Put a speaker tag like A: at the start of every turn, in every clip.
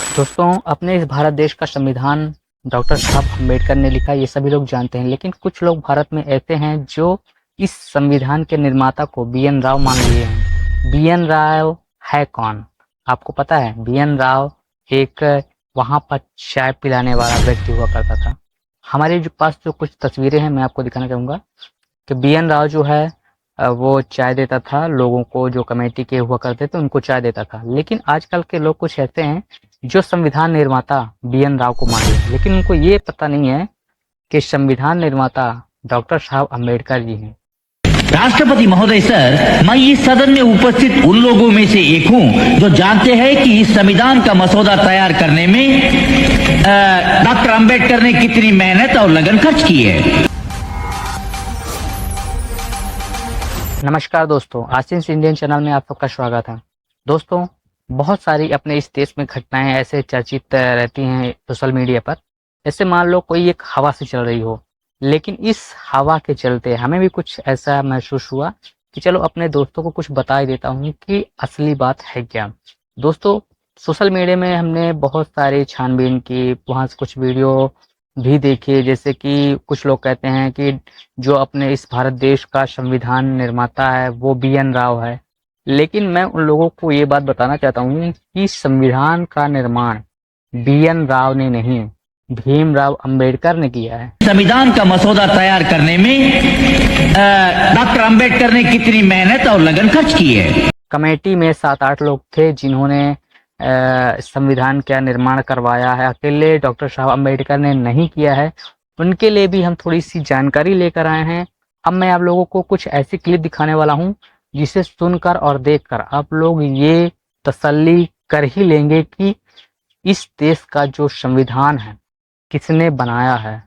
A: दोस्तों, अपने इस भारत देश का संविधान डॉक्टर साहब अम्बेडकर ने लिखा, ये सभी लोग जानते हैं। लेकिन कुछ लोग भारत में ऐसे हैं जो इस संविधान के निर्माता को बी.एन. राव मान लिए हैं। बी.एन. राव है कौन? आपको पता है? बी.एन. राव एक वहाँ पर चाय पिलाने वाला व्यक्ति हुआ करता था। हमारे जो पास जो कुछ तस्वीरें हैं, मैं आपको दिखाना चाहूँगा कि बी.एन. राव जो है वो चाय देता था लोगों को, जो कमेटी के हुआ करते थे उनको चाय देता था। लेकिन आजकल के लोग कुछ ऐसे हैं जो संविधान निर्माता बी.एन. राव को मान रहे हैं, लेकिन उनको ये पता नहीं है कि संविधान निर्माता डॉक्टर साहब अम्बेडकर जी हैं।
B: राष्ट्रपति महोदय सर, मैं इस सदन में उपस्थित उन लोगों में से एक हूं जो जानते हैं कि इस संविधान का मसौदा तैयार करने में डॉक्टर अंबेडकर ने कितनी मेहनत और लगन खर्च की है।
A: नमस्कार दोस्तों, आशीष इंडियन चैनल में आप सबका स्वागत है। दोस्तों, बहुत सारी अपने इस देश में घटनाएं ऐसे चर्चित रहती हैं सोशल मीडिया पर। जैसे मान लो कोई एक हवा से चल रही हो, लेकिन इस हवा के चलते हमें भी कुछ ऐसा महसूस हुआ कि चलो अपने दोस्तों को कुछ बता ही देता हूँ कि असली बात है क्या। दोस्तों, सोशल मीडिया में हमने बहुत सारी छानबीन की, वहाँ से कुछ वीडियो भी देखिए। जैसे कि कुछ लोग कहते हैं कि जो अपने इस भारत देश का संविधान निर्माता है वो बी.एन. राव है। लेकिन मैं उन लोगों को ये बात बताना चाहता हूँ कि संविधान का निर्माण बी.एन. राव ने नहीं, भीमराव अंबेडकर ने किया है।
B: संविधान का मसौदा तैयार करने में डॉक्टर अंबेडकर ने कितनी मेहनत और लगन खर्च की है।
A: कमेटी में 7-8 लोग थे जिन्होंने संविधान का निर्माण करवाया है। अकेले डॉक्टर साहब अम्बेडकर ने नहीं किया है। उनके लिए भी हम थोड़ी सी जानकारी लेकर आए हैं। अब मैं आप लोगों को कुछ ऐसी क्लिप दिखाने वाला हूं जिसे सुनकर और देखकर आप लोग ये तसल्ली कर ही लेंगे कि इस देश का जो संविधान है किसने बनाया है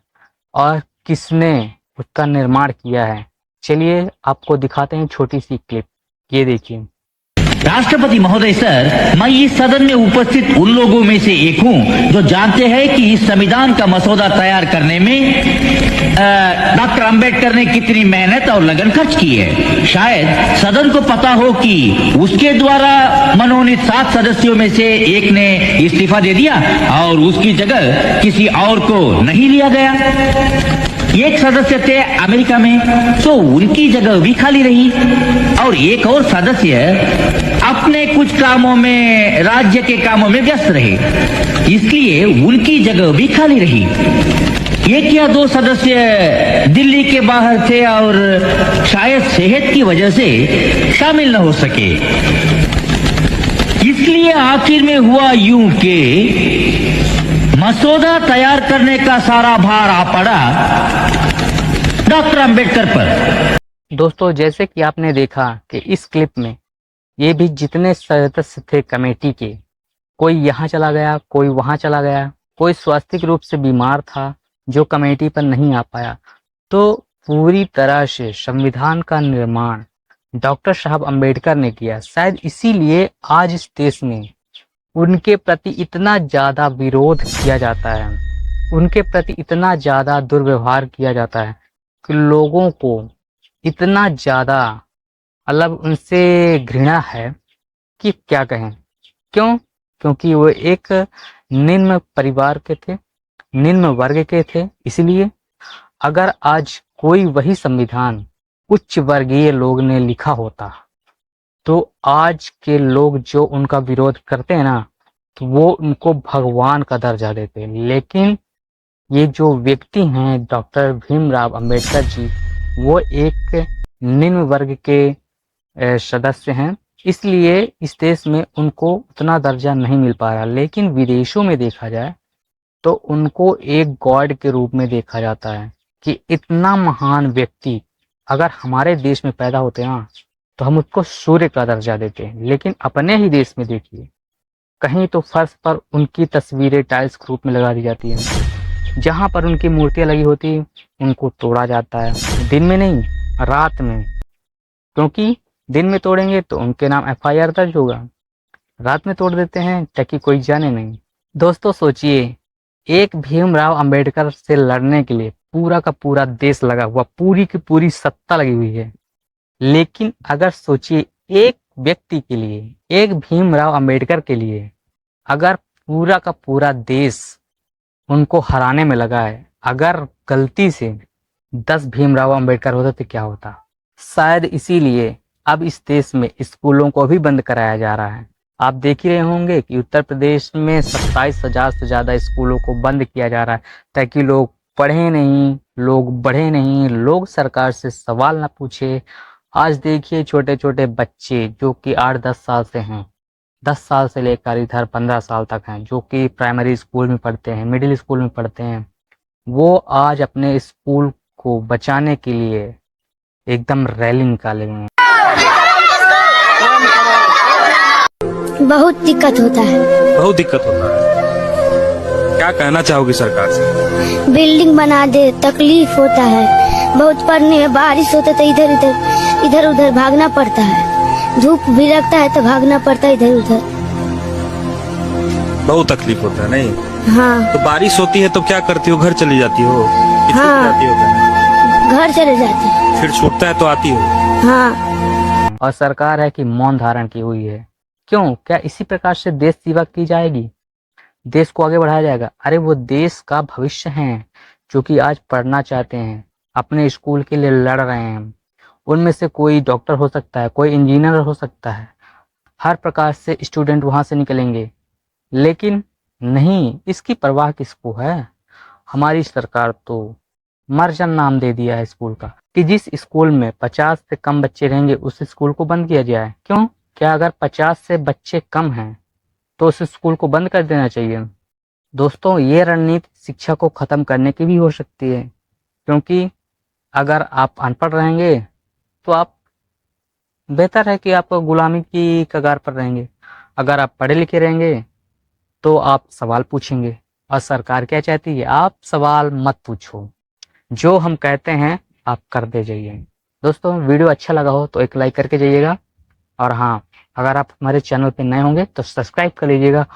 A: और किसने उसका निर्माण किया है। चलिए आपको दिखाते हैं छोटी सी क्लिप, ये देखिए।
B: राष्ट्रपति महोदय सर, मैं इस सदन में उपस्थित उन लोगों में से एक हूं जो जानते हैं कि इस संविधान का मसौदा तैयार करने में डॉक्टर अंबेडकर ने कितनी मेहनत और लगन खर्च की है। शायद सदन को पता हो कि उसके द्वारा मनोनीत 7 सदस्यों में से एक ने इस्तीफा दे दिया और उसकी जगह किसी और को नहीं लिया गया। एक सदस्य थे अमेरिका में, तो उनकी जगह भी खाली रही और एक और सदस्य अपने कुछ कामों में, राज्य के कामों में व्यस्त रहे, इसलिए उनकी जगह भी खाली रही। एक या 2 सदस्य दिल्ली के बाहर थे और शायद सेहत की वजह से शामिल न हो सके। इसलिए आखिर में हुआ यूं कि मसौदा तैयार करने का सारा भार आ पड़ा डॉक्टर अंबेडकर पर।
A: दोस्तों, जैसे कि आपने देखा कि इस क्लिप में ये भी जितने सदस्य थे कमेटी के, कोई यहाँ चला गया, कोई वहाँ चला गया, कोई स्वास्थ्यिक रूप से बीमार था जो कमेटी पर नहीं आ पाया। तो पूरी तरह से संविधान का निर्माण डॉक्टर साहब अम्बेडकर ने किया। शायद इसीलिए आज इस देश में उनके प्रति इतना ज़्यादा विरोध किया जाता है, उनके प्रति इतना ज़्यादा दुर्व्यवहार किया जाता है कि लोगों को इतना ज़्यादा मतलब उनसे घृणा है कि क्या कहें। क्यों? क्योंकि वो एक निम्न परिवार के थे, निम्न वर्ग के थे। इसलिए अगर आज कोई वही संविधान उच्च वर्गीय लोग ने लिखा होता तो आज के लोग जो उनका विरोध करते हैं ना, तो वो उनको भगवान का दर्जा देते। लेकिन ये जो व्यक्ति हैं डॉक्टर भीमराव अंबेडकर जी, वो एक निम्न वर्ग के सदस्य हैं, इसलिए इस देश में उनको उतना दर्जा नहीं मिल पा रहा। लेकिन विदेशों में देखा जाए तो उनको एक गॉड के रूप में देखा जाता है कि इतना महान व्यक्ति अगर हमारे देश में पैदा होते ना तो हम उसको सूर्य का दर्जा देते हैं। लेकिन अपने ही देश में देखिए, कहीं तो फर्श पर उनकी तस्वीरें टाइल्स के रूप में लगा दी जाती हैं, जहां पर उनकी मूर्तियां लगी होती उनको तोड़ा जाता है। दिन में नहीं, रात में, क्योंकि दिन में तोड़ेंगे तो उनके नाम एफआईआर दर्ज होगा, रात में तोड़ देते हैं ताकि कोई जाने नहीं। दोस्तों सोचिए, एक भीमराव अंबेडकर से लड़ने के लिए पूरा का पूरा देश लगा हुआ, पूरी की पूरी सत्ता लगी हुई है। लेकिन अगर सोचिए एक व्यक्ति के लिए, एक भीमराव अंबेडकर के लिए अगर पूरा का पूरा देश उनको हराने में लगा है। अगर गलती से 10 भीमराव अंबेडकर होते तो क्या होता। शायद इसीलिए अब इस देश में स्कूलों को भी बंद कराया जा रहा है। आप देख ही रहे होंगे कि उत्तर प्रदेश में 27,000 से ज़्यादा स्कूलों को बंद किया जा रहा है, ताकि लोग पढ़े नहीं, लोग बढ़े नहीं, लोग सरकार से सवाल ना पूछे। आज देखिए छोटे छोटे बच्चे जो कि 8-10 साल से हैं, 10 साल से लेकर इधर 15 साल तक हैं, जो कि प्राइमरी स्कूल में पढ़ते हैं, मिडिल स्कूल में पढ़ते हैं, वो आज अपने स्कूल को बचाने के लिए एकदम रैली निकाले हुए हैं।
C: बहुत दिक्कत होता है।
D: बहुत दिक्कत होता है। क्या कहना चाहोगी सरकार से?
C: बिल्डिंग बना दे, तकलीफ होता है बहुत। पढ़ने में बारिश होता तो इधर उधर भागना पड़ता है। धूप भी लगता है तो भागना पड़ता है इधर उधर।
D: बहुत तकलीफ होता है नहीं?
C: हाँ।
D: तो बारिश होती है तो क्या करती हो? घर चली जाती हो? कि छूट
C: हाँ।
D: जाती हो घर?
C: घर चले जाते हैं।
D: फिर छूटता है तो आती हो?
C: हाँ।
A: और सरकार है कि मौन धारण की हुई है। क्यों? क्या इसी प्रकार से देश सेवा की जाएगी, देश को आगे बढ़ाया जाएगा? अरे वो देश का भविष्य हैं, जो कि आज पढ़ना चाहते हैं, अपने स्कूल के लिए लड़ रहे हैं। उनमें से कोई डॉक्टर हो सकता है, कोई इंजीनियर हो सकता है, हर प्रकार से स्टूडेंट वहां से निकलेंगे। लेकिन नहीं, इसकी परवाह किसको है? हमारी सरकार तो मर्जन नाम दे दिया है स्कूल का, कि जिस स्कूल में 50 से कम बच्चे रहेंगे उस स्कूल को बंद किया जाए। क्यों? क्या अगर 50 से बच्चे कम हैं तो उस स्कूल को बंद कर देना चाहिए? दोस्तों, ये रणनीति शिक्षा को खत्म करने की भी हो सकती है, क्योंकि अगर आप अनपढ़ रहेंगे तो आप, बेहतर है कि आप गुलामी की कगार पर रहेंगे। अगर आप पढ़े लिखे रहेंगे तो आप सवाल पूछेंगे, और सरकार क्या चाहती है? आप सवाल मत पूछो, जो हम कहते हैं आप कर दे जाइए। दोस्तों, वीडियो अच्छा लगा हो तो एक लाइक करके जाइएगा, और हाँ, अगर आप हमारे चैनल पे नए होंगे तो सब्सक्राइब कर लीजिएगा।